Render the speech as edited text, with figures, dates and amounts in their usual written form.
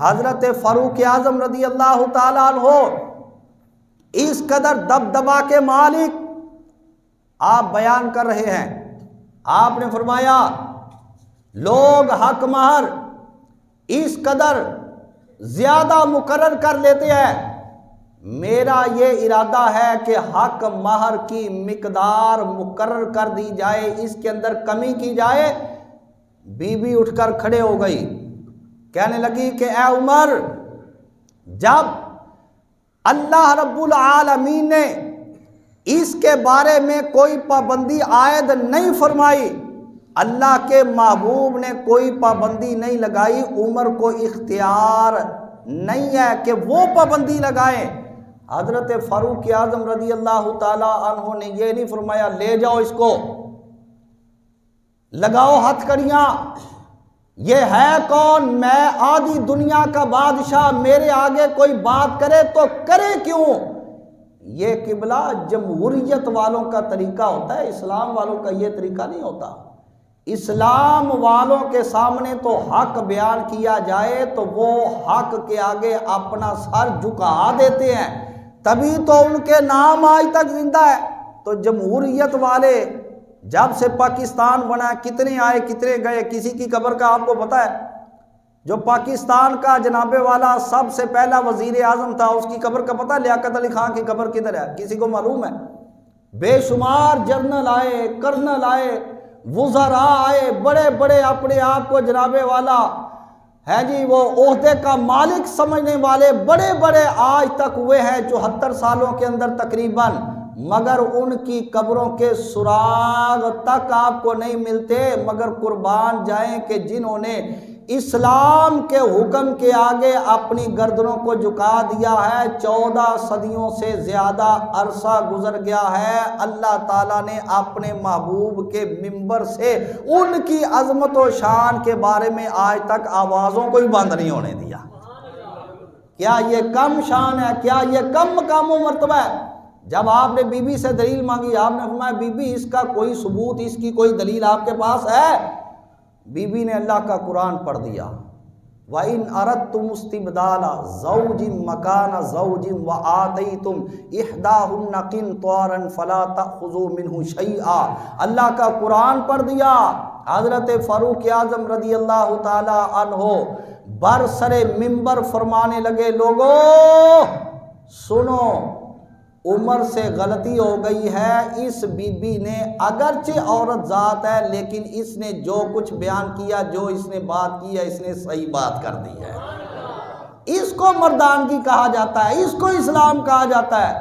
حضرت فاروق اعظم رضی اللہ تعالیٰ عنہ اس قدر دبدبا کے مالک آپ بیان کر رہے ہیں. آپ نے فرمایا لوگ حق مہر اس قدر زیادہ مقرر کر لیتے ہیں، میرا یہ ارادہ ہے کہ حق مہر کی مقدار مقرر کر دی جائے، اس کے اندر کمی کی جائے. بی بی اٹھ کر کھڑے ہو گئی، کہنے لگی کہ اے عمر، جب اللہ رب العالمین نے اس کے بارے میں کوئی پابندی عائد نہیں فرمائی، اللہ کے محبوب نے کوئی پابندی نہیں لگائی، عمر کو اختیار نہیں ہے کہ وہ پابندی لگائیں. حضرت فاروق اعظم رضی اللہ تعالیٰ عنہ نے یہ نہیں فرمایا لے جاؤ اس کو، لگاؤ ہتھ کڑیاں، یہ ہے کون؟ میں آدھی دنیا کا بادشاہ، میرے آگے کوئی بات کرے تو کرے کیوں؟ یہ قبلہ جمہوریت والوں کا طریقہ ہوتا ہے، اسلام والوں کا یہ طریقہ نہیں ہوتا. اسلام والوں کے سامنے تو حق بیان کیا جائے تو وہ حق کے آگے اپنا سر جھکا دیتے ہیں، تبھی تو ان کے نام آج تک زندہ ہے. تو جمہوریت والے جب سے پاکستان بنا کتنے آئے کتنے گئے، کسی کی قبر کا آپ کو پتہ ہے؟ جو پاکستان کا جناب والا سب سے پہلا وزیر اعظم تھا، اس کی قبر کا پتہ؟ لیاقت علی خان کی قبر کدھر ہے؟ کسی کو معلوم ہے؟ بے شمار جنرل آئے، کرنل آئے، وزراء آئے، بڑے بڑے اپنے آپ کو جناب والا ہے جی وہ عہدے کا مالک سمجھنے والے بڑے بڑے آج تک ہوئے ہیں 74 سالوں کے اندر تقریباً، مگر ان کی قبروں کے سراغ تک آپ کو نہیں ملتے. مگر قربان جائیں کہ جنہوں نے اسلام کے حکم کے آگے اپنی گردنوں کو جھکا دیا ہے، 14 صدیوں سے زیادہ عرصہ گزر گیا ہے، اللہ تعالیٰ نے اپنے محبوب کے منبر سے ان کی عظمت و شان کے بارے میں آج تک آوازوں کو ہی بند نہیں ہونے دیا. کیا یہ کم شان ہے؟ کیا یہ کم مقام و مرتبہ ہے؟ جب آپ نے بی بی سے دلیل مانگی، آپ نے فرمایا بی بی اس کا کوئی ثبوت، اس کی کوئی دلیل آپ کے پاس ہے؟ بی بی نے اللہ کا قرآن پڑھ دیا، وَإِنْ أَرَدْتُمُ اسْتِبْدَالَ زَوْجٍ مَكَانَ زَوْجٍ وَآتَيْتُمْ إِحْدَاهُنَّ قِنْطَارًا فَلَا تَأْخُذُوا مِنْهُ شَيْئًا. اللہ کا قرآن پڑھ دیا. حضرت فاروق اعظم رضی اللہ تعالی عنہ برسر منبر فرمانے لگے، لوگو سنو، عمر سے غلطی ہو گئی ہے. اس بی بی نے اگرچہ عورت ذات ہے لیکن اس نے جو کچھ بیان کیا، جو اس نے بات کی ہے، اس نے صحیح بات کر دی ہے. اس کو مردانگی کہا جاتا ہے، اس کو اسلام کہا جاتا ہے.